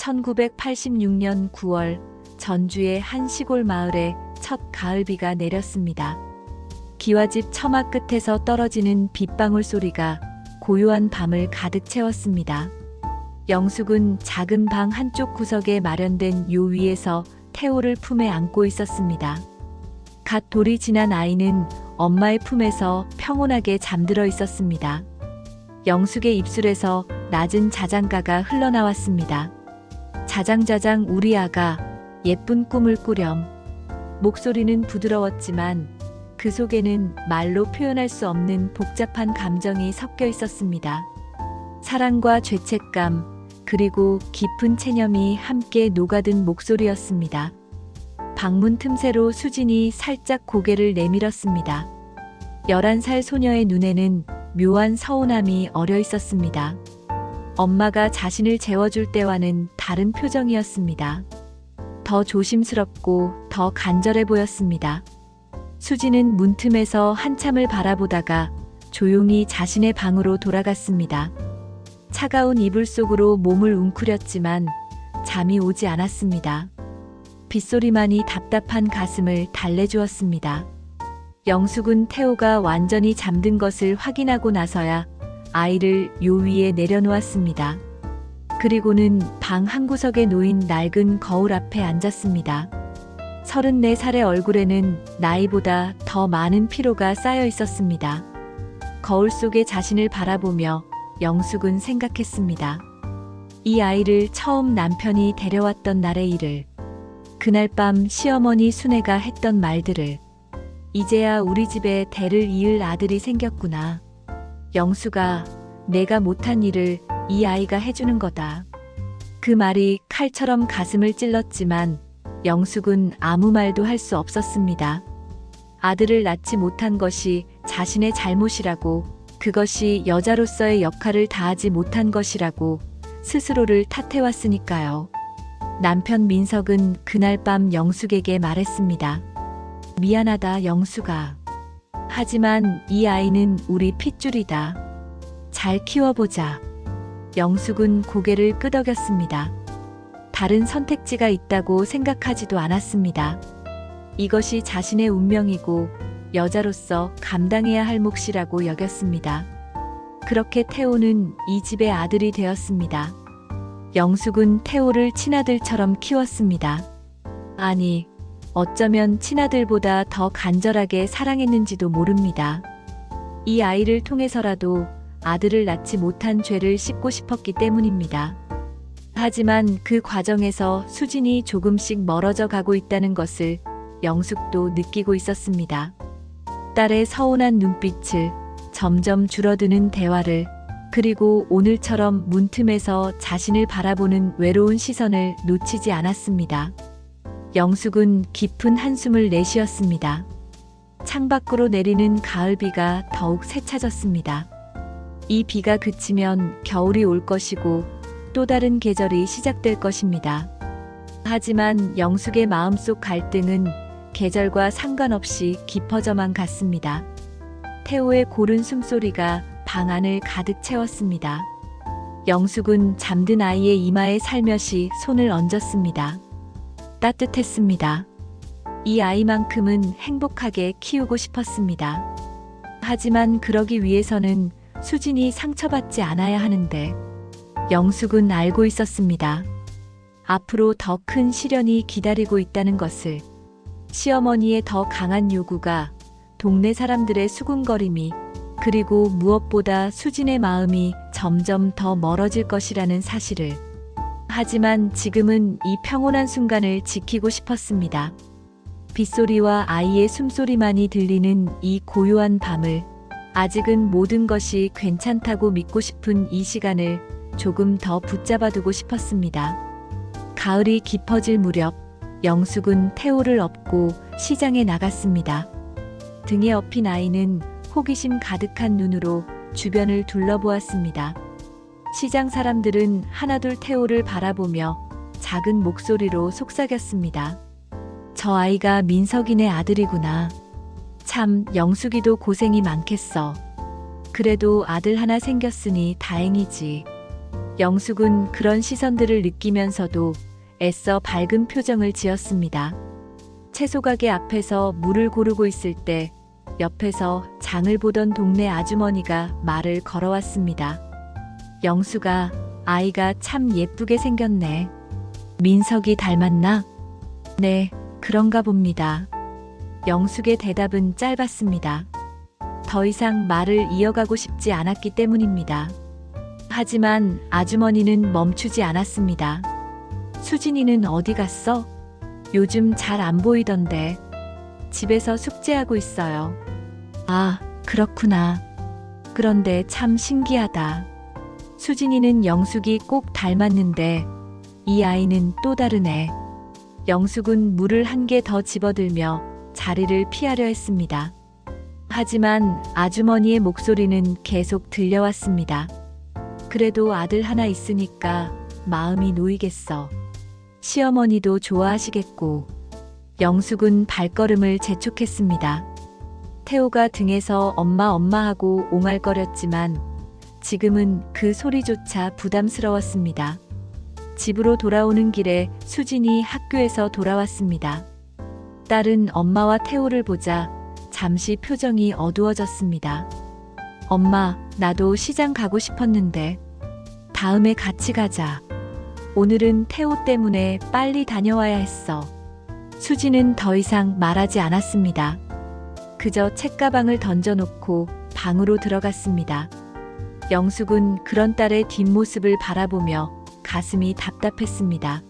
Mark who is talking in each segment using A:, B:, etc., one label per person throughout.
A: 1986년 9월 전주의 한 시골 마을에 첫 가을비가 내렸습니다. 기와집 처마 끝에서 떨어지는 빗방울 소리가 고요한 밤을 가득 채웠습니다. 영숙은 작은 방 한쪽 구석에 마련된 요 위에서 태호를 품에 안고 있었습니다. 갓 돌이 지난 아이는 엄마의 품에서 평온하게 잠들어 있었습니다. 영숙의 입술에서 낮은 자장가가 흘러나왔습니다. 자장자장 우리 아가 예쁜 꿈을 꾸렴. 목소리는 부드러웠지만 그 속에는 말로 표현할 수 없는 복잡한 감정이 섞여 있었습니다. 사랑과 죄책감, 그리고 깊은 체념이 함께 녹아든 목소리였습니다. 방문 틈새로 수진이 살짝 고개를 내밀었습니다. 11살 소녀의 눈에는 묘한 서운함이 어려 있었습니다. 엄마가 자신을 재워줄 때와는 다른 표정이었습니다. 더 조심스럽고 더 간절해 보였습니다. 수진은 문틈에서 한참을 바라보다가 조용히 자신의 방으로 돌아갔습니다. 차가운 이불 속으로 몸을 웅크렸지만 잠이 오지 않았습니다. 빗소리만이 답답한 가슴을 달래주었습니다. 영숙은 태호가 완전히 잠든 것을 확인하고 나서야 아이를 요 위에 내려놓았습니다. 그리고는 방 한구석에 놓인 낡은 거울 앞에 앉았습니다. 34살의 얼굴에는 나이보다 더 많은 피로가 쌓여 있었습니다. 거울 속의 자신을 바라보며 영숙은 생각했습니다. 이 아이를 처음 남편이 데려왔던 날의 일을, 그날 밤 시어머니 순애가 했던 말들을, 이제야 우리 집에 대를 이을 아들이 생겼구나. 영숙아, 내가 못한 일을 이 아이가 해주는 거다. 그 말이 칼처럼 가슴을 찔렀지만 영숙은 아무 말도 할 수 없었습니다. 아들을 낳지 못한 것이 자신의 잘못이라고, 그것이 여자로서의 역할을 다하지 못한 것이라고 스스로를 탓해왔으니까요. 남편 민석은 그날 밤 영숙에게 말했습니다. 미안하다, 영숙아. 하지만 이 아이는 우리 핏줄이다. 잘 키워보자. 영숙은 고개를 끄덕였습니다. 다른 선택지가 있다고 생각하지도 않았습니다. 이것이 자신의 운명이고 여자로서 감당해야 할 몫이라고 여겼습니다. 그렇게 태호는 이 집의 아들이 되었습니다. 영숙은 태호를 친아들처럼 키웠습니다. 아니, 어쩌면 친아들보다 더 간절하게 사랑했는지도 모릅니다. 이 아이를 통해서라도 아들을 낳지 못한 죄를 씻고 싶었기 때문입니다. 하지만 그 과정에서 수진이 조금씩 멀어져 가고 있다는 것을 영숙도 느끼고 있었습니다. 딸의 서운한 눈빛을, 점점 줄어드는 대화를, 그리고 오늘처럼 문틈에서 자신을 바라보는 외로운 시선을 놓치지 않았습니다. 영숙은 깊은 한숨을 내쉬었습니다. 창밖으로 내리는 가을비가 더욱 세차졌습니다. 이 비가 그치면 겨울이 올 것이고 또 다른 계절이 시작될 것입니다. 하지만 영숙의 마음속 갈등은 계절과 상관없이 깊어져만 갔습니다. 태호의 고른 숨소리가 방 안을 가득 채웠습니다. 영숙은 잠든 아이의 이마에 살며시 손을 얹었습니다. 따뜻했습니다. 이 아이만큼은 행복하게 키우고 싶었습니다. 하지만 그러기 위해서는 수진이 상처받지 않아야 하는데, 영숙은 알고 있었습니다. 앞으로 더 큰 시련이 기다리고 있다는 것을. 시어머니의 더 강한 요구가, 동네 사람들의 수군거림이, 그리고 무엇보다 수진의 마음이 점점 더 멀어질 것이라는 사실을. 하지만 지금은 이 평온한 순간을 지키고 싶었습니다. 빗소리와 아이의 숨소리만이 들리는 이 고요한 밤을, 아직은 모든 것이 괜찮다고 믿고 싶은 이 시간을 조금 더 붙잡아두고 싶었습니다. 가을이 깊어질 무렵 영숙은 태호를 업고 시장에 나갔습니다. 등에 업힌 아이는 호기심 가득한 눈으로 주변을 둘러보았습니다. 시장 사람들은 하나둘 태호를 바라보며 작은 목소리로 속삭였습니다. 저 아이가 민석이네 아들이구나. 참, 영숙이도 고생이 많겠어. 그래도 아들 하나 생겼으니 다행이지. 영숙은 그런 시선들을 느끼면서도 애써 밝은 표정을 지었습니다. 채소 가게 앞에서 물을 고르고 있을 때 옆에서 장을 보던 동네 아주머니가 말을 걸어왔습니다. 영숙아, 아이가 참 예쁘게 생겼네. 민석이 닮았나? 네, 그런가 봅니다. 영숙의 대답은 짧았습니다. 더 이상 말을 이어가고 싶지 않았기 때문입니다. 하지만 아주머니는 멈추지 않았습니다. 수진이는 어디 갔어? 요즘 잘 안 보이던데. 집에서 숙제하고 있어요. 아, 그렇구나. 그런데 참 신기하다. 수진이는 영숙이 꼭 닮았는데 이 아이는 또 다르네. 영숙은 물을 한 개 더 집어들며 자리를 피하려 했습니다. 하지만 아주머니의 목소리는 계속 들려왔습니다. 그래도 아들 하나 있으니까 마음이 놓이겠어. 시어머니도 좋아하시겠고. 영숙은 발걸음을 재촉했습니다. 태호가 등에서 엄마 하고 옹알거렸지만 지금은 그 소리조차 부담스러웠습니다. 집으로 돌아오는 길에 수진이 학교에서 돌아왔습니다. 딸은 엄마와 태호를 보자 잠시 표정이 어두워졌습니다. 엄마, 나도 시장 가고 싶었는데 다음에 같이 가자. 오늘은 태호 때문에 빨리 다녀와야 했어. 수진은 더 이상 말하지 않았습니다. 그저 책가방을 던져놓고 방으로 들어갔습니다. 영숙은 그런 딸의 뒷모습을 바라보며 가슴이 답답했습니다.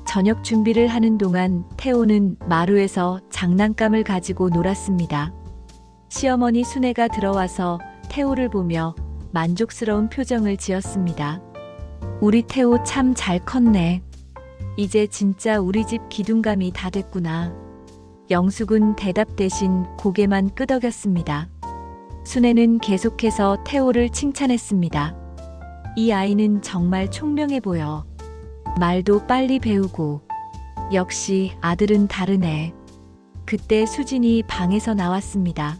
A: 저녁 준비를 하는 동안 태호는 마루에서 장난감을 가지고 놀았습니다. 시어머니 순애가 들어와서 태호를 보며 만족스러운 표정을 지었습니다. 우리 태호 참 잘 컸네. 이제 진짜 우리 집 기둥감이 다 됐구나. 영숙은 대답 대신 고개만 끄덕였습니다. 순애는 계속해서 태호를 칭찬했습니다. 이 아이는 정말 총명해 보여. 말도 빨리 배우고. 역시 아들은 다르네. 그때 수진이 방에서 나왔습니다.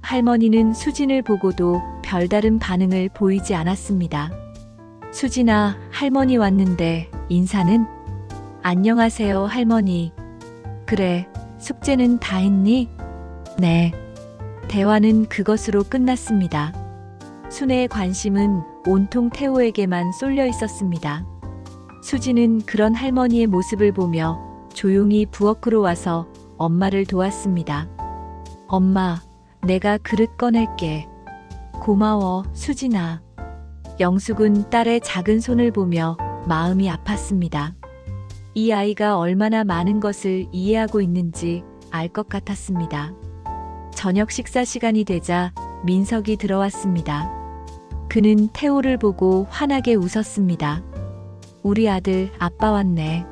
A: 할머니는 수진을 보고도 별다른 반응을 보이지 않았습니다. 수진아, 할머니 왔는데 인사는? 안녕하세요, 할머니. 그래, 숙제는 다 했니? 네. 대화는 그것으로 끝났습니다. 순애의 관심은 온통 태호에게만 쏠려 있었습니다. 수진은 그런 할머니의 모습을 보며 조용히 부엌으로 와서 엄마를 도왔습니다. 엄마, 내가 그릇 꺼낼게. 고마워, 수진아. 영숙은 딸의 작은 손을 보며 마음이 아팠습니다. 이 아이가 얼마나 많은 것을 이해하고 있는지 알 것 같았습니다. 저녁 식사 시간이 되자 민석이 들어왔습니다. 그는 태호를 보고 환하게 웃었습니다. 우리 아들 아빠 왔네.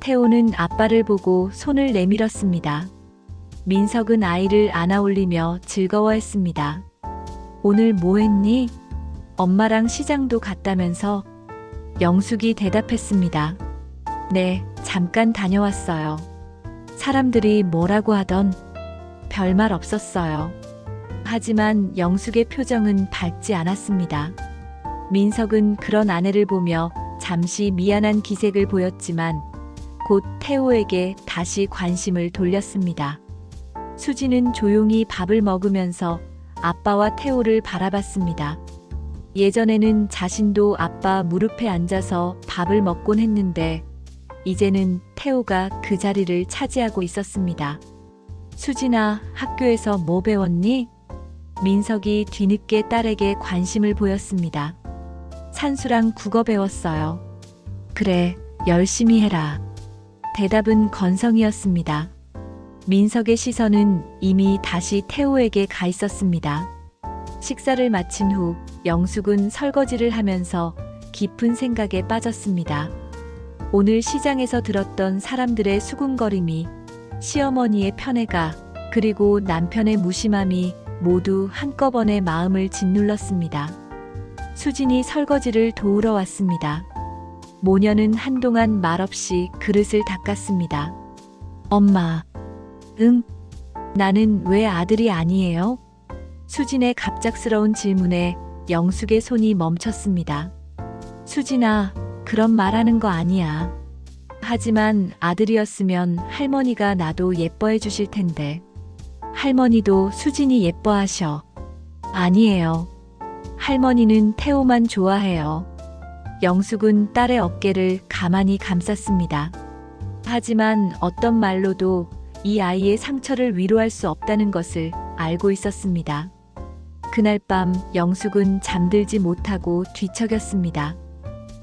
A: 태호는 아빠를 보고 손을 내밀었습니다. 민석은 아이를 안아 올리며 즐거워했습니다. 오늘 뭐 했니? 엄마랑 시장도 갔다면서? 영숙이 대답했습니다. 네, 잠깐 다녀왔어요. 사람들이 뭐라고 하던 별말 없었어요. 하지만 영숙의 표정은 밝지 않았습니다. 민석은 그런 아내를 보며 잠시 미안한 기색을 보였지만 곧 태호에게 다시 관심을 돌렸습니다. 수지는 조용히 밥을 먹으면서 아빠와 태호를 바라봤습니다. 예전에는 자신도 아빠 무릎에 앉아서 밥을 먹곤 했는데 이제는 태호가 그 자리를 차지하고 있었습니다. 수진아, 학교에서 뭐 배웠니? 민석이 뒤늦게 딸에게 관심을 보였습니다. 산수랑 국어 배웠어요. 그래, 열심히 해라. 대답은 건성이었습니다. 민석의 시선은 이미 다시 태호에게 가 있었습니다. 식사를 마친 후 영숙은 설거지를 하면서 깊은 생각에 빠졌습니다. 오늘 시장에서 들었던 사람들의 수군거림이, 시어머니의 편애가, 그리고 남편의 무심함이 모두 한꺼번에 마음을 짓눌렀습니다. 수진이 설거지를 도우러 왔습니다. 모녀는 한동안 말없이 그릇을 닦았습니다. 엄마, 응? 나는 왜 아들이 아니에요? 수진의 갑작스러운 질문에 영숙의 손이 멈췄습니다. 수진아, 그런 말하는 거 아니야. 하지만 아들이었으면 할머니가 나도 예뻐해 주실 텐데. 할머니도 수진이 예뻐하셔. 아니에요. 할머니는 태호만 좋아해요. 영숙은 딸의 어깨를 가만히 감쌌습니다. 하지만 어떤 말로도 이 아이의 상처를 위로할 수 없다는 것을 알고 있었습니다. 그날 밤 영숙은 잠들지 못하고 뒤척였습니다.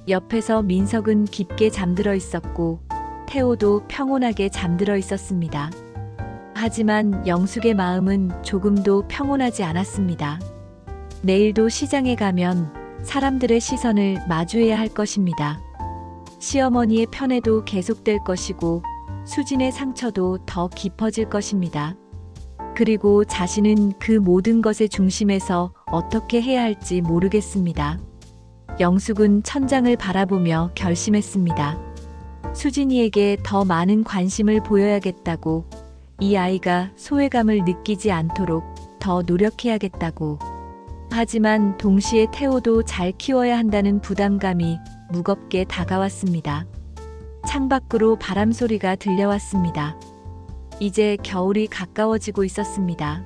A: 옆에서 민석은 깊게 잠들어 있었고 태호도 평온하게 잠들어 있었습니다. 하지만 영숙의 마음은 조금도 평온하지 않았습니다. 내일도 시장에 가면 사람들의 시선을 마주해야 할 것입니다. 시어머니의 편애도 계속될 것이고 수진의 상처도 더 깊어질 것입니다. 그리고 자신은 그 모든 것의 중심에서 어떻게 해야 할지 모르겠습니다. 영숙은 천장을 바라보며 결심했습니다. 수진이에게 더 많은 관심을 보여야겠다고, 이 아이가 소외감을 느끼지 않도록 더 노력해야겠다고. 하지만 동시에 태호도 잘 키워야 한다는 부담감이 무겁게 다가왔습니다. 창밖으로 바람 소리가 들려왔습니다. 이제 겨울이 가까워지고 있었습니다.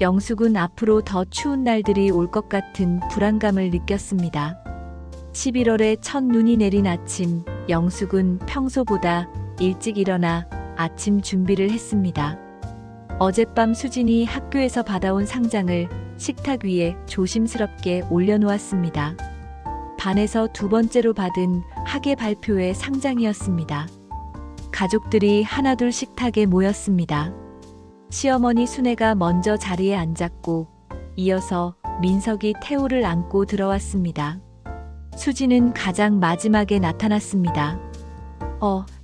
A: 영숙은 앞으로 더 추운 날들이 올 것 같은 불안감을 느꼈습니다. 11월의 첫 눈이 내린 아침, 영숙은 평소보다 일찍 일어나 아침 준비를 했습니다. 어젯밤 수진이 학교에서 받아온 상장을 식탁 위에 조심스럽게 올려놓았습니다. 반에서 두 번째로 받은 학예 발표회 상장이었습니다. 가족들이 하나둘 식탁에 모였습니다. 시어머니 순애가 먼저 자리에 앉았고 이어서 민석이 태호를 안고 들어왔습니다. 수지는 가장 마지막에 나타났습니다.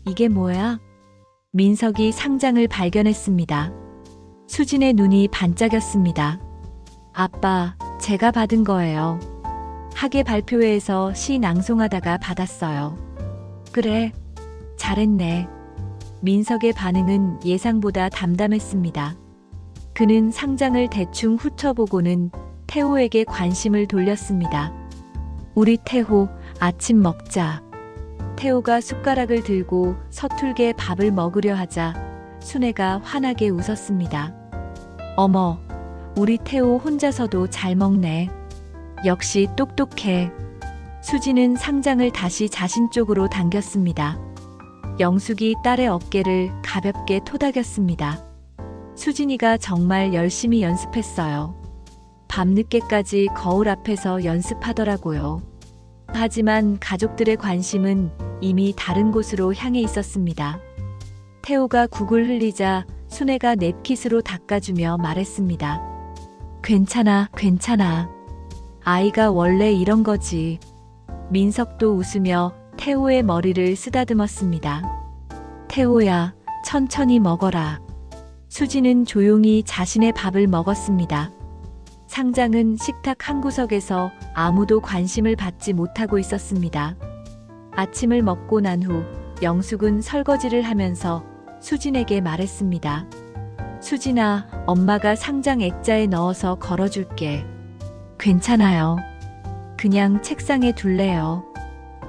A: 이게 뭐야? 민석이 상장을 발견했습니다. 수진의 눈이 반짝였습니다. 아빠, 제가 받은 거예요. 학예 발표회에서 시 낭송하다가 받았어요. 그래, 잘했네. 민석의 반응은 예상보다 담담했습니다. 그는 상장을 대충 훑어보고는 태호에게 관심을 돌렸습니다. 우리 태호, 아침 먹자. 태호가 숟가락을 들고 서툴게 밥을 먹으려 하자 순애가 환하게 웃었습니다. 어머, 우리 태호 혼자서도 잘 먹네. 역시 똑똑해. 수지는 상장을 다시 자신 쪽으로 당겼습니다. 영숙이 딸의 어깨를 가볍게 토닥였습니다. 수진이가 정말 열심히 연습했어요. 밤늦게까지 거울 앞에서 연습하더라고요. 하지만 가족들의 관심은 이미 다른 곳으로 향해 있었습니다. 태호가 국을 흘리자 순애가 냅킷으로 닦아주며 말했습니다. 괜찮아, 괜찮아. 아이가 원래 이런 거지. 민석도 웃으며 태호의 머리를 쓰다듬었습니다. 태호야, 천천히 먹어라. 수지는 조용히 자신의 밥을 먹었습니다. 상장은 식탁 한 구석에서 아무도 관심을 받지 못하고 있었습니다. 아침을 먹고 난 후 영숙은 설거지를 하면서 수진에게 말했습니다. 수진아, 엄마가 상장 액자에 넣어서 걸어줄게. 괜찮아요. 그냥 책상에 둘래요.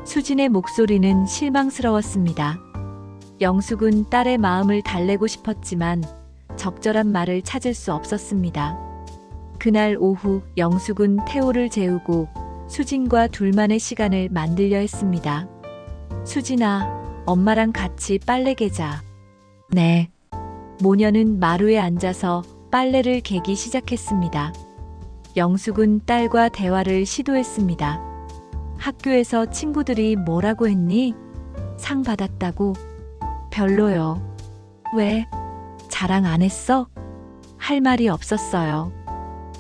A: 수진의 목소리는 실망스러웠습니다. 영숙은 딸의 마음을 달래고 싶었지만 적절한 말을 찾을 수 없었습니다. 그날 오후 영숙은 태호를 재우고 수진과 둘만의 시간을 만들려 했습니다. 수진아, 엄마랑 같이 빨래 개자. 네. 모녀는 마루에 앉아서 빨래를 개기 시작했습니다. 영숙은 딸과 대화를 시도했습니다. 학교에서 친구들이 뭐라고 했니? 상 받았다고? 별로요. 왜? 자랑 안 했어? 할 말이 없었어요.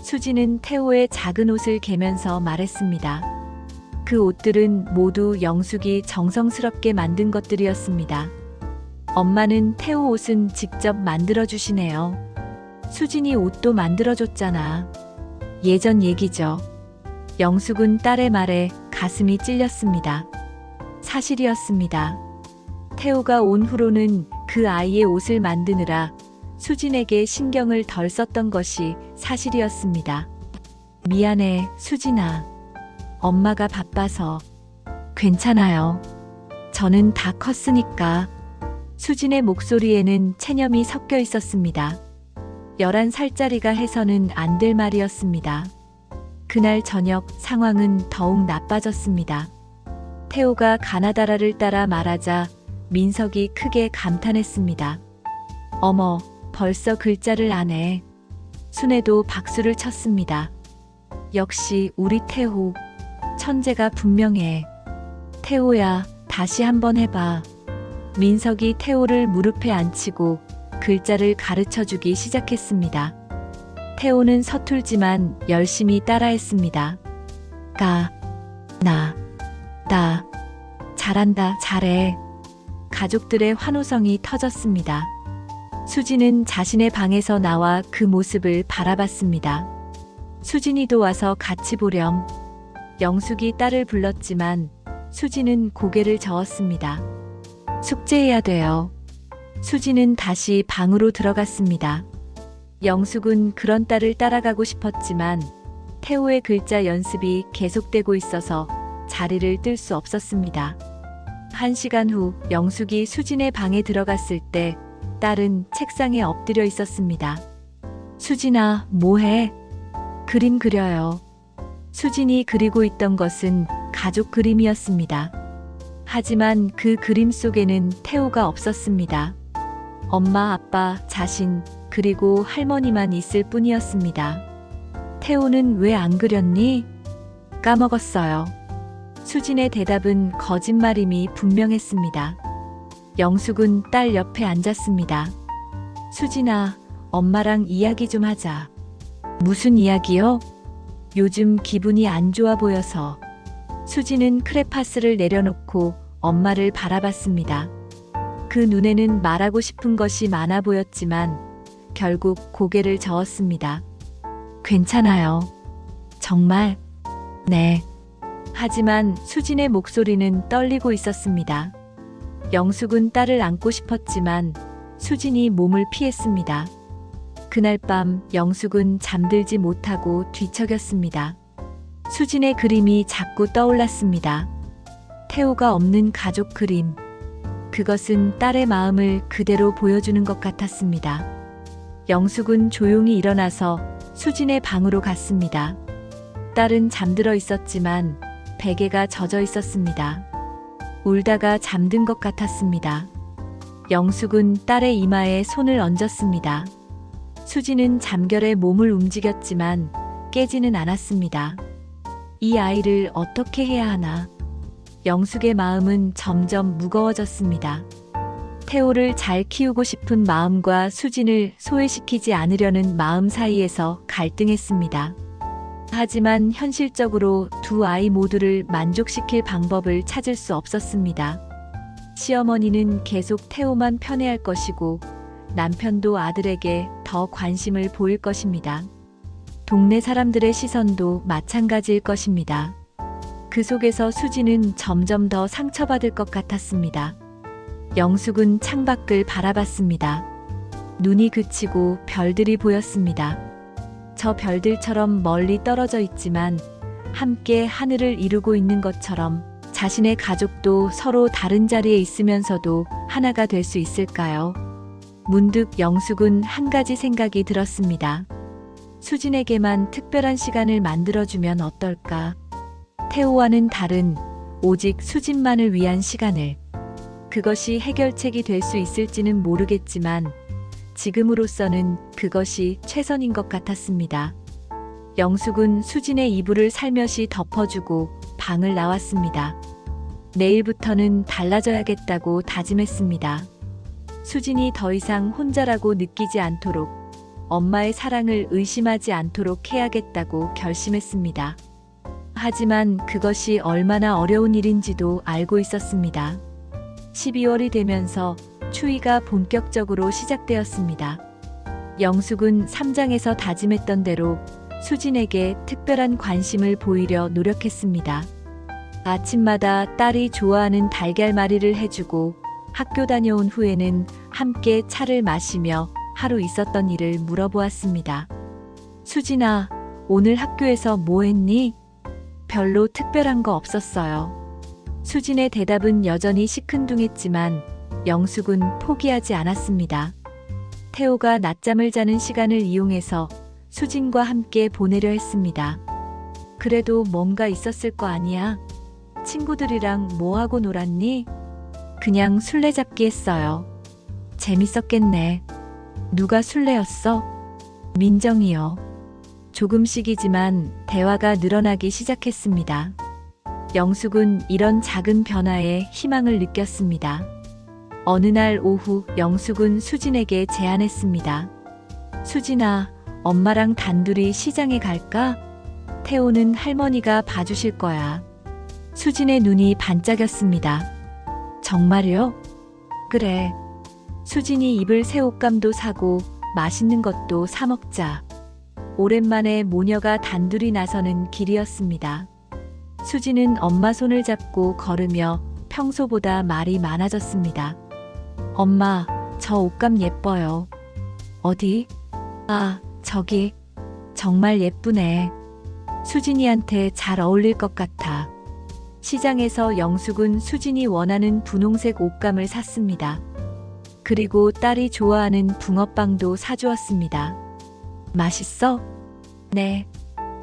A: 수지는 태호의 작은 옷을 개면서 말했습니다. 그 옷들은 모두 영숙이 정성스럽게 만든 것들이었습니다. 엄마는 태호 옷은 직접 만들어주시네요. 수진이 옷도 만들어줬잖아. 예전 얘기죠. 영숙은 딸의 말에 가슴이 찔렸습니다. 사실이었습니다. 태호가 온 후로는 그 아이의 옷을 만드느라 수진에게 신경을 덜 썼던 것이 사실이었습니다. 미안해, 수진아. 엄마가 바빠서. 괜찮아요. 저는 다 컸으니까. 수진의 목소리에는 체념이 섞여 있었습니다. 11살짜리가 해서는 안 될 말이었습니다. 그날 저녁 상황은 더욱 나빠졌습니다. 태호가 가나다라를 따라 말하자 민석이 크게 감탄했습니다. 어머, 벌써 글자를 아네. 순애도 박수를 쳤습니다. 역시 우리 태호, 천재가 분명해. 태호야, 다시 한번 해봐. 민석이 태호를 무릎에 앉히고 글자를 가르쳐주기 시작했습니다. 태호는 서툴지만 열심히 따라했습니다. 가, 나, 다. 잘한다, 잘해. 가족들의 환호성이 터졌습니다. 수진은 자신의 방에서 나와 그 모습을 바라봤습니다. 수진이도 와서 같이 보렴. 영숙이 딸을 불렀지만 수진은 고개를 저었습니다. 숙제해야 돼요. 수진은 다시 방으로 들어갔습니다. 영숙은 그런 딸을 따라가고 싶었지만 태호의 글자 연습이 계속되고 있어서 자리를 뜰 수 없었습니다. 1시간 후 영숙이 수진의 방에 들어갔을 때 딸은 책상에 엎드려 있었습니다. 수진아, 뭐해? 그림 그려요. 수진이 그리고 있던 것은 가족 그림이었습니다. 하지만 그 그림 속에는 태호가 없었습니다. 엄마, 아빠, 자신, 그리고 할머니만 있을 뿐이었습니다. 태호는 왜 안 그렸니? 까먹었어요. 수진의 대답은 거짓말임이 분명했습니다. 영숙은 딸 옆에 앉았습니다. 수진아, 엄마랑 이야기 좀 하자. 무슨 이야기요? 요즘 기분이 안 좋아 보여서. 수진은 크레파스를 내려놓고 엄마를 바라봤습니다. 그 눈에는 말하고 싶은 것이 많아 보였지만 결국 고개를 저었습니다. 괜찮아요. 정말? 네. 하지만 수진의 목소리는 떨리고 있었습니다. 영숙은 딸을 안고 싶었지만 수진이 몸을 피했습니다. 그날 밤 영숙은 잠들지 못하고 뒤척였습니다. 수진의 그림이 자꾸 떠올랐습니다. 태호가 없는 가족 그림. 그것은 딸의 마음을 그대로 보여주는 것 같았습니다. 영숙은 조용히 일어나서 수진의 방으로 갔습니다. 딸은 잠들어 있었지만 베개가 젖어 있었습니다. 울다가 잠든 것 같았습니다. 영숙은 딸의 이마에 손을 얹었습니다. 수진은 잠결에 몸을 움직였지만 깨지는 않았습니다. 이 아이를 어떻게 해야 하나? 영숙의 마음은 점점 무거워졌습니다. 태호를 잘 키우고 싶은 마음과 수진을 소외시키지 않으려는 마음 사이에서 갈등했습니다. 하지만 현실적으로 두 아이 모두를 만족시킬 방법을 찾을 수 없었습니다. 시어머니는 계속 태호만 편애할 것이고 남편도 아들에게 더 관심을 보일 것입니다. 동네 사람들의 시선도 마찬가지일 것입니다. 그 속에서 수진은 점점 더 상처받을 것 같았습니다. 영숙은 창밖을 바라봤습니다. 눈이 그치고 별들이 보였습니다. 저 별들처럼 멀리 떨어져 있지만 함께 하늘을 이루고 있는 것처럼 자신의 가족도 서로 다른 자리에 있으면서도 하나가 될 수 있을까요? 문득 영숙은 한 가지 생각이 들었습니다. 수진에게만 특별한 시간을 만들어주면 어떨까? 태호와는 다른 오직 수진만을 위한 시간을. 그것이 해결책이 될 수 있을지는 모르겠지만 지금으로서는 그것이 최선인 것 같았습니다. 영숙은 수진의 이불을 살며시 덮어주고 방을 나왔습니다. 내일부터는 달라져야겠다고 다짐했습니다. 수진이 더 이상 혼자라고 느끼지 않도록, 엄마의 사랑을 의심하지 않도록 해야겠다고 결심했습니다. 하지만 그것이 얼마나 어려운 일인지도 알고 있었습니다. 12월이 되면서 추위가 본격적으로 시작되었습니다. 영숙은 3장에서 다짐했던 대로 수진에게 특별한 관심을 보이려 노력했습니다. 아침마다 딸이 좋아하는 달걀말이를 해주고 학교 다녀온 후에는 함께 차를 마시며 하루 있었던 일을 물어보았습니다. 수진아, 오늘 학교에서 뭐 했니? 별로 특별한 거 없었어요. 수진의 대답은 여전히 시큰둥했지만 영숙은 포기하지 않았습니다. 태호가 낮잠을 자는 시간을 이용해서 수진과 함께 보내려 했습니다. 그래도 뭔가 있었을 거 아니야? 친구들이랑 뭐하고 놀았니? 그냥 술래잡기 했어요. 재밌었겠네. 누가 술래였어? 민정이요. 조금씩이지만 대화가 늘어나기 시작했습니다. 영숙은 이런 작은 변화에 희망을 느꼈습니다. 어느 날 오후 영숙은 수진에게 제안했습니다. 수진아, 엄마랑 단둘이 시장에 갈까? 태호는 할머니가 봐주실 거야. 수진의 눈이 반짝였습니다. 정말요? 그래. 수진이 입을 새 옷감도 사고 맛있는 것도 사 먹자. 오랜만에 모녀가 단둘이 나서는 길이었습니다. 수진은 엄마 손을 잡고 걸으며 평소보다 말이 많아졌습니다. 엄마, 저 옷감 예뻐요. 어디? 아, 저기. 정말 예쁘네. 수진이한테 잘 어울릴 것 같아. 시장에서 영숙은 수진이 원하는 분홍색 옷감을 샀습니다. 그리고 딸이 좋아하는 붕어빵도 사주었습니다. 맛있어? 네,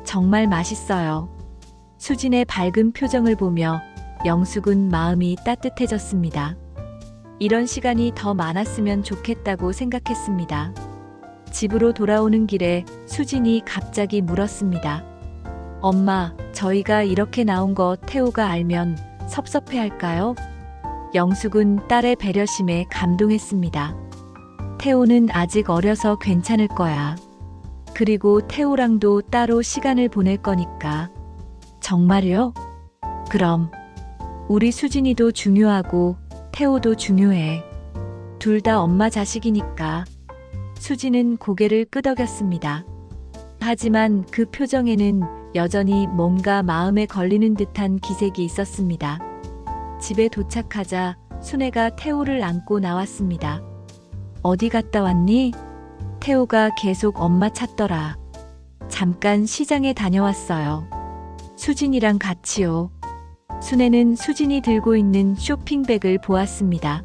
A: 정말 맛있어요. 수진의 밝은 표정을 보며 영숙은 마음이 따뜻해졌습니다. 이런 시간이 더 많았으면 좋겠다고 생각했습니다. 집으로 돌아오는 길에 수진이 갑자기 물었습니다. 엄마, 저희가 이렇게 나온 거 태호가 알면 섭섭해할까요? 영숙은 딸의 배려심에 감동했습니다. 태호는 아직 어려서 괜찮을 거야. 그리고 태호랑도 따로 시간을 보낼 거니까. 정말요? 그럼 우리 수진이도 중요하고 태호도 중요해. 둘 다 엄마 자식이니까. 수진은 고개를 끄덕였습니다. 하지만 그 표정에는 여전히 뭔가 마음에 걸리는 듯한 기색이 있었습니다. 집에 도착하자 순애가 태호를 안고 나왔습니다. 어디 갔다 왔니? 태호가 계속 엄마 찾더라. 잠깐 시장에 다녀왔어요. 수진이랑 같이요. 순애는 수진이 들고 있는 쇼핑백을 보았습니다.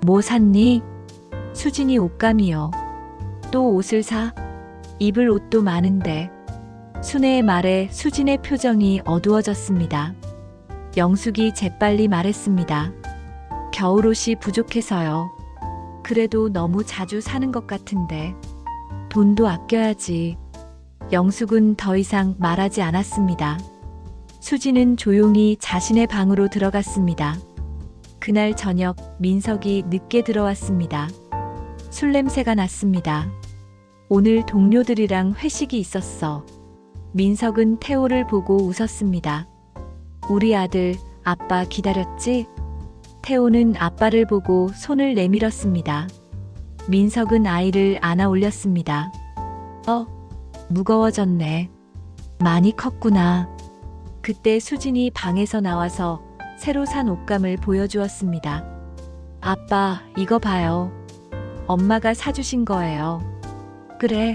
A: 뭐 샀니? 수진이 옷감이요. 또 옷을 사? 입을 옷도 많은데. 순애의 말에 수진의 표정이 어두워졌습니다. 영숙이 재빨리 말했습니다. 겨울옷이 부족해서요. 그래도 너무 자주 사는 것 같은데. 돈도 아껴야지. 영숙은 더 이상 말하지 않았습니다. 수진은 조용히 자신의 방으로 들어갔습니다. 그날 저녁 민석이 늦게 들어왔습니다. 술 냄새가 났습니다. 오늘 동료들이랑 회식이 있었어. 민석은 태호를 보고 웃었습니다. 우리 아들, 아빠 기다렸지? 태호는 아빠를 보고 손을 내밀었습니다. 민석은 아이를 안아 올렸습니다. 무거워졌네. 많이 컸구나. 그때 수진이 방에서 나와서 새로 산 옷감을 보여주었습니다. 아빠, 이거 봐요. 엄마가 사주신 거예요. 그래,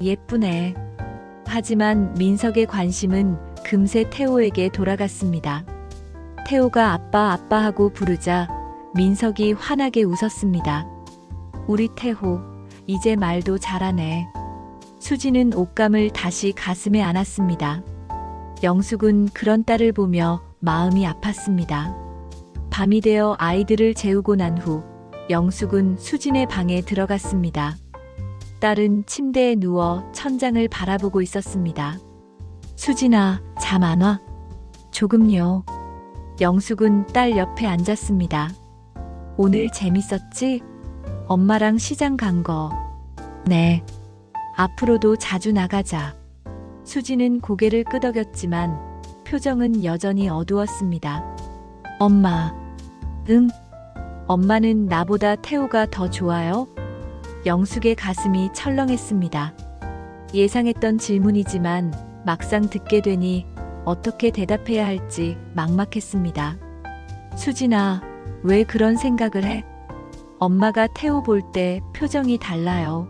A: 예쁘네. 하지만 민석의 관심은 금세 태호에게 돌아갔습니다. 태호가 아빠 아빠 하고 부르자 민석이 환하게 웃었습니다. 우리 태호, 이제 말도 잘하네. 수지는 옷감을 다시 가슴에 안았습니다. 영숙은 그런 딸을 보며 마음이 아팠습니다. 밤이 되어 아이들을 재우고 난 후 영숙은 수진의 방에 들어갔습니다. 딸은 침대에 누워 천장을 바라보고 있었습니다. 수진아, 잠 안 와? 조금요. 영숙은 딸 옆에 앉았습니다. 오늘 재밌었지? 엄마랑 시장 간 거. 네. 앞으로도 자주 나가자. 수진은 고개를 끄덕였지만 표정은 여전히 어두웠습니다. 엄마. 응? 엄마는 나보다 태호가 더 좋아요? 영숙의 가슴이 철렁했습니다. 예상했던 질문이지만 막상 듣게 되니 어떻게 대답해야 할지 막막했습니다. 수진아, 왜 그런 생각을 해? 엄마가 태호 볼 때 표정이 달라요.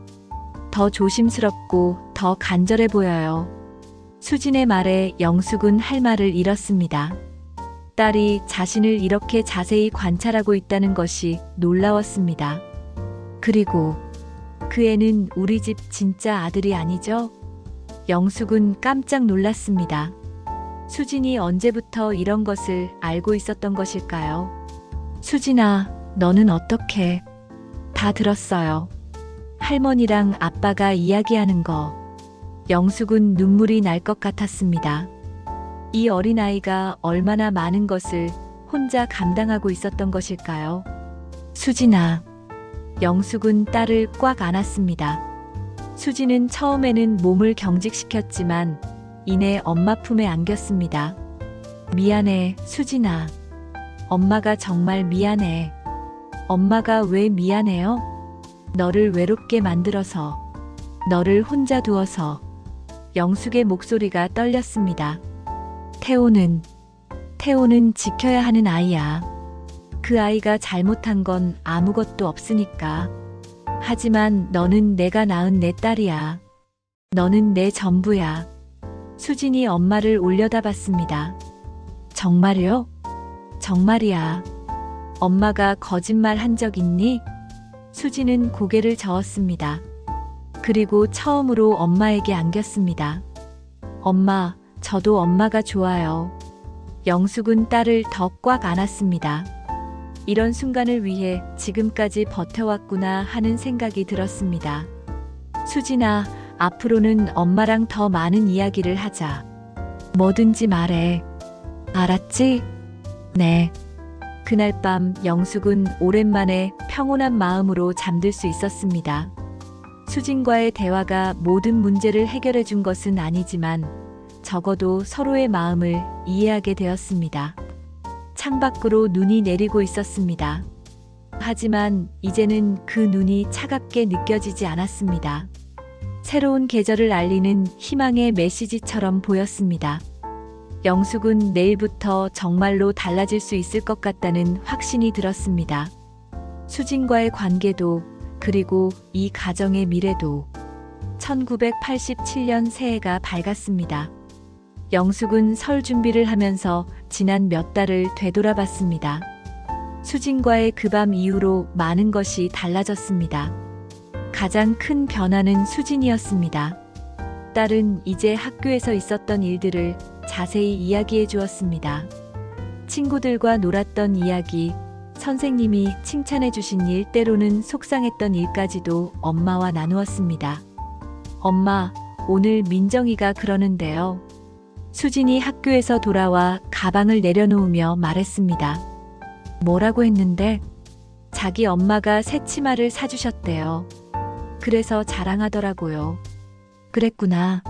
A: 더 조심스럽고 더 간절해 보여요. 수진의 말에 영숙은 할 말을 잃었습니다. 딸이 자신을 이렇게 자세히 관찰하고 있다는 것이 놀라웠습니다. 그리고 그 애는 우리 집 진짜 아들이 아니죠? 영숙은 깜짝 놀랐습니다. 수진이 언제부터 이런 것을 알고 있었던 것일까요? 수진아, 너는 어떻게? 다 들었어요. 할머니랑 아빠가 이야기하는 거. 영숙은 눈물이 날 것 같았습니다. 이 어린아이가 얼마나 많은 것을 혼자 감당하고 있었던 것일까요? 수진아. 영숙은 딸을 꽉 안았습니다. 수진은 처음에는 몸을 경직시켰지만 이내 엄마 품에 안겼습니다. 미안해, 수진아. 엄마가 정말 미안해. 엄마가 왜 미안해요? 너를 외롭게 만들어서, 너를 혼자 두어서. 영숙의 목소리가 떨렸습니다. 태호는 지켜야 하는 아이야. 그 아이가 잘못한 건 아무것도 없으니까. 하지만 너는 내가 낳은 내 딸이야. 너는 내 전부야. 수진이 엄마를 올려다봤습니다. 정말요? 정말이야. 엄마가 거짓말 한 적 있니? 수진은 고개를 저었습니다. 그리고 처음으로 엄마에게 안겼습니다. 엄마, 저도 엄마가 좋아요. 영숙은 딸을 더 꽉 안았습니다. 이런 순간을 위해 지금까지 버텨왔구나 하는 생각이 들었습니다. 수진아, 앞으로는 엄마랑 더 많은 이야기를 하자. 뭐든지 말해. 알았지? 네. 그날 밤 영숙은 오랜만에 평온한 마음으로 잠들 수 있었습니다. 수진과의 대화가 모든 문제를 해결해 준 것은 아니지만 적어도 서로의 마음을 이해하게 되었습니다. 창밖으로 눈이 내리고 있었습니다. 하지만 이제는 그 눈이 차갑게 느껴지지 않았습니다. 새로운 계절을 알리는 희망의 메시지처럼 보였습니다. 영숙은 내일부터 정말로 달라질 수 있을 것 같다는 확신이 들었습니다. 수진과의 관계도, 그리고 이 가정의 미래도. 1987년 새해가 밝았습니다. 영숙은 설 준비를 하면서 지난 몇 달을 되돌아봤습니다. 수진과의 그 밤 이후로 많은 것이 달라졌습니다. 가장 큰 변화는 수진이었습니다. 딸은 이제 학교에서 있었던 일들을 자세히 이야기해 주었습니다. 친구들과 놀았던 이야기, 선생님이 칭찬해 주신 일, 때로는 속상했던 일까지도 엄마와 나누었습니다. 엄마, 오늘 민정이가 그러는데요. 수진이 학교에서 돌아와 가방을 내려놓으며 말했습니다. 뭐라고 했는데? 자기 엄마가 새 치마를 사주셨대요. 그래서 자랑하더라고요. 그랬구나.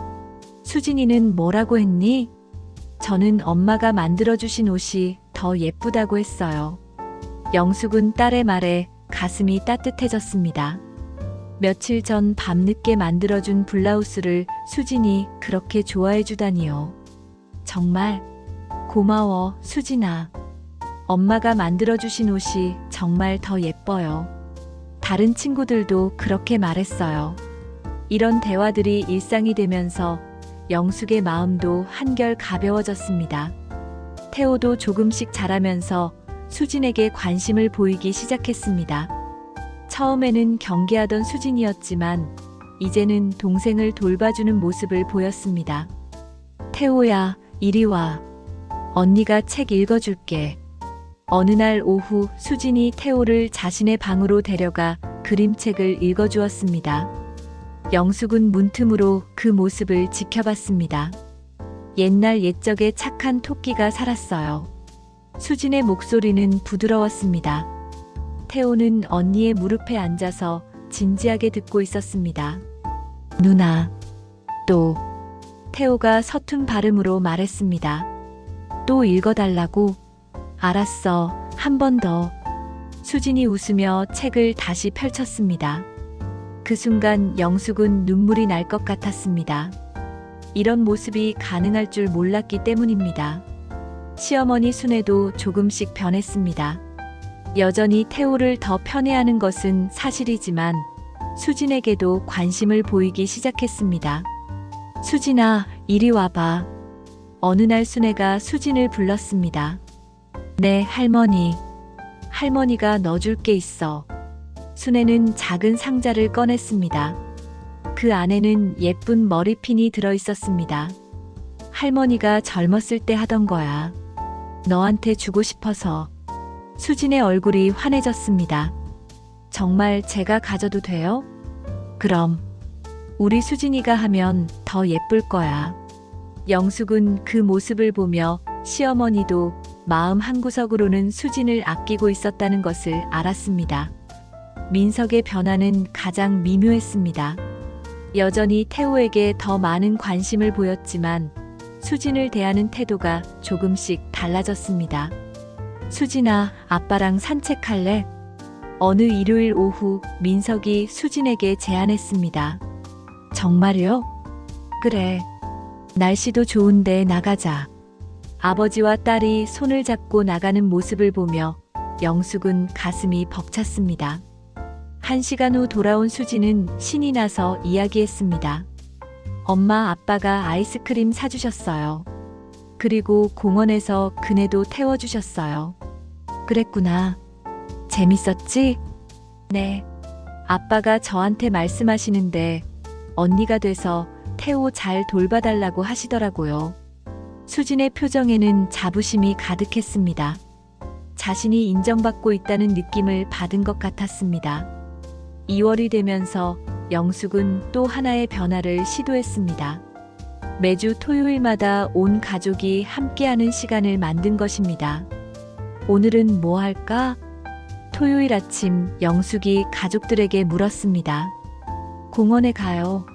A: 수진이는 뭐라고 했니? 저는 엄마가 만들어주신 옷이 더 예쁘다고 했어요. 영숙은 딸의 말에 가슴이 따뜻해졌습니다. 며칠 전 밤늦게 만들어준 블라우스를 수진이 그렇게 좋아해 주다니요. 정말 고마워, 수진아. 엄마가 만들어주신 옷이 정말 더 예뻐요. 다른 친구들도 그렇게 말했어요. 이런 대화들이 일상이 되면서 영숙의 마음도 한결 가벼워졌습니다. 태호도 조금씩 자라면서 수진에게 관심을 보이기 시작했습니다. 처음에는 경계하던 수진이었지만 이제는 동생을 돌봐주는 모습을 보였습니다. 태호야, 이리 와. 언니가 책 읽어줄게. 어느 날 오후 수진이 태호를 자신의 방으로 데려가 그림책을 읽어주었습니다. 영숙은 문틈으로 그 모습을 지켜봤습니다. 옛날 옛적에 착한 토끼가 살았어요. 수진의 목소리는 부드러웠습니다. 태호는 언니의 무릎에 앉아서 진지하게 듣고 있었습니다. 누나, 또. 태호가 서툰 발음으로 말했습니다. 또 읽어달라고? 알았어, 한 번 더. 수진이 웃으며 책을 다시 펼쳤습니다. 그 순간 영숙은 눈물이 날 것 같았습니다. 이런 모습이 가능할 줄 몰랐기 때문입니다. 시어머니 순애도 조금씩 변했습니다. 여전히 태호를 더 편애하는 것은 사실이지만 수진에게도 관심을 보이기 시작했습니다. 수진아, 이리 와봐. 어느 날 순애가 수진을 불렀습니다. 네, 할머니. 할머니가 넣어줄 게 있어. 순애는 작은 상자를 꺼냈습니다. 그 안에는 예쁜 머리핀이 들어 있었습니다. 할머니가 젊었을 때 하던 거야. 너한테 주고 싶어서. 수진의 얼굴이 환해졌습니다. 정말 제가 가져도 돼요? 그럼. 우리 수진이가 하면 더 예쁠 거야. 영숙은 그 모습을 보며 시어머니도 마음 한구석으로는 수진을 아끼고 있었다는 것을 알았습니다. 민석의 변화는 가장 미묘했습니다. 여전히 태호에게 더 많은 관심을 보였지만 수진을 대하는 태도가 조금씩 달라졌습니다. 수진아, 아빠랑 산책할래? 어느 일요일 오후 민석이 수진에게 제안했습니다. 정말요? 그래. 날씨도 좋은데 나가자. 아버지와 딸이 손을 잡고 나가는 모습을 보며 영숙은 가슴이 벅찼습니다. 1시간 후 돌아온 수진은 신이 나서 이야기했습니다. 엄마, 아빠가 아이스크림 사주셨어요. 그리고 공원에서 그네도 태워주셨어요. 그랬구나. 재밌었지? 네. 아빠가 저한테 말씀하시는데 언니가 돼서 태호 잘 돌봐달라고 하시더라고요. 수진의 표정에는 자부심이 가득했습니다. 자신이 인정받고 있다는 느낌을 받은 것 같았습니다. 2월이 되면서 영숙은 또 하나의 변화를 시도했습니다. 매주 토요일마다 온 가족이 함께하는 시간을 만든 것입니다. 오늘은 뭐 할까? 토요일 아침 영숙이 가족들에게 물었습니다. 공원에 가요.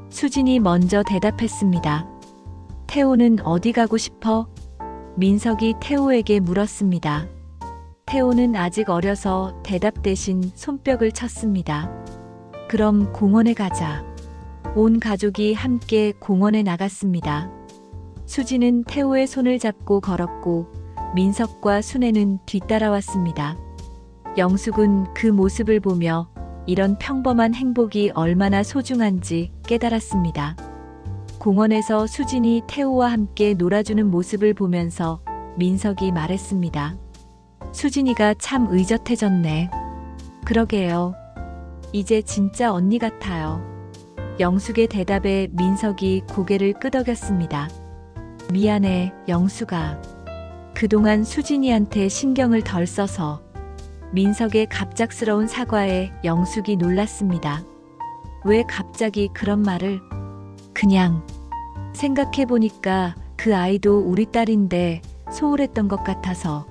A: 수진이 먼저 대답했습니다. 태호는 어디 가고 싶어? 민석이 태호에게 물었습니다. 태호는 아직 어려서 대답 대신 손뼉을 쳤습니다. 그럼 공원에 가자. 온 가족이 함께 공원에 나갔습니다. 수진은 태호의 손을 잡고 걸었고 민석과 순애는 뒤따라왔습니다. 영숙은 그 모습을 보며 이런 평범한 행복이 얼마나 소중한지 깨달았습니다. 공원에서 수진이 태호와 함께 놀아주는 모습을 보면서 민석이 말했습니다. 수진이가 참 의젓해졌네. 그러게요. 이제 진짜 언니 같아요. 영숙의 대답에 민석이 고개를 끄덕였습니다. 미안해, 영숙아. 그동안 수진이한테 신경을 덜 써서. 민석의 갑작스러운 사과에 영숙이 놀랐습니다. 왜 갑자기 그런 말을? 그냥 생각해보니까 그 아이도 우리 딸인데 소홀했던 것 같아서.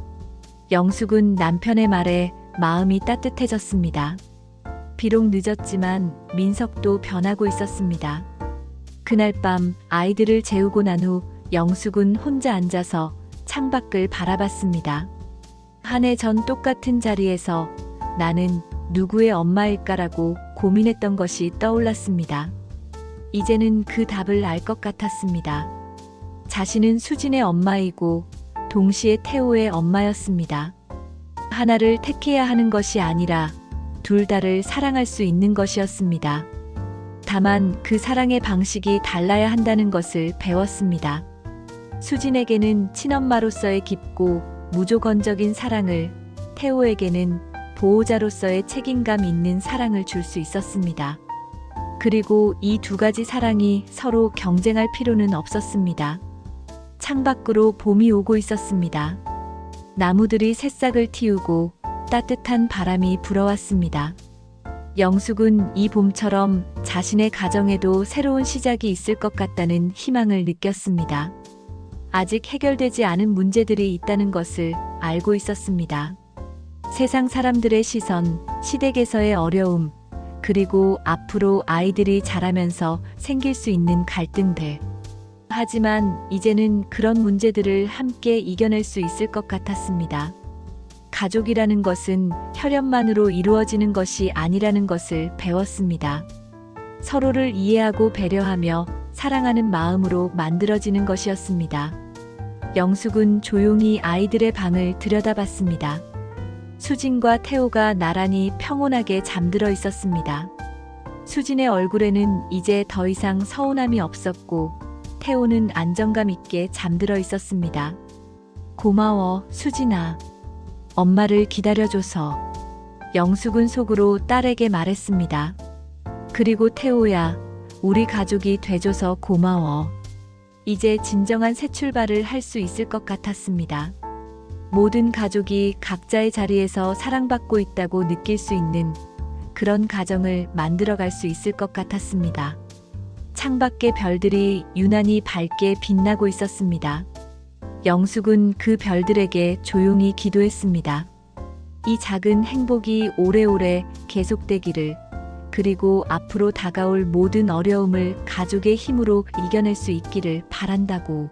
A: 영숙은 남편의 말에 마음이 따뜻해졌습니다. 비록 늦었지만 민석도 변하고 있었습니다. 그날 밤 아이들을 재우고 난 후 영숙은 혼자 앉아서 창밖을 바라봤습니다. 한 해 전 똑같은 자리에서 나는 누구의 엄마일까라고 고민했던 것이 떠올랐습니다. 이제는 그 답을 알 것 같았습니다. 자신은 수진의 엄마이고 동시에 태호의 엄마였습니다. 하나를 택해야 하는 것이 아니라 둘 다를 사랑할 수 있는 것이었습니다. 다만 그 사랑의 방식이 달라야 한다는 것을 배웠습니다. 수진에게는 친엄마로서의 깊고 무조건적인 사랑을, 태호에게는 보호자로서의 책임감 있는 사랑을 줄 수 있었습니다. 그리고 이 두 가지 사랑이 서로 경쟁할 필요는 없었습니다. 창밖으로 봄이 오고 있었습니다. 나무들이 새싹을 틔우고 따뜻한 바람이 불어왔습니다. 영숙은 이 봄처럼 자신의 가정에도 새로운 시작이 있을 것 같다는 희망을 느꼈습니다. 아직 해결되지 않은 문제들이 있다는 것을 알고 있었습니다. 세상 사람들의 시선, 시댁에서의 어려움, 그리고 앞으로 아이들이 자라면서 생길 수 있는 갈등들. 하지만 이제는 그런 문제들을 함께 이겨낼 수 있을 것 같았습니다. 가족이라는 것은 혈연만으로 이루어지는 것이 아니라는 것을 배웠습니다. 서로를 이해하고 배려하며 사랑하는 마음으로 만들어지는 것이었습니다. 영숙은 조용히 아이들의 방을 들여다봤습니다. 수진과 태호가 나란히 평온하게 잠들어 있었습니다. 수진의 얼굴에는 이제 더 이상 서운함이 없었고 태호는 안정감 있게 잠들어 있었습니다. 고마워, 수진아. 엄마를 기다려줘서. 영숙은 속으로 딸에게 말했습니다. 그리고 태호야, 우리 가족이 돼줘서 고마워. 이제 진정한 새 출발을 할 수 있을 것 같았습니다. 모든 가족이 각자의 자리에서 사랑받고 있다고 느낄 수 있는 그런 가정을 만들어갈 수 있을 것 같았습니다. 창밖의 별들이 유난히 밝게 빛나고 있었습니다. 영숙은 그 별들에게 조용히 기도했습니다. 이 작은 행복이 오래오래 계속되기를, 그리고 앞으로 다가올 모든 어려움을 가족의 힘으로 이겨낼 수 있기를 바란다고.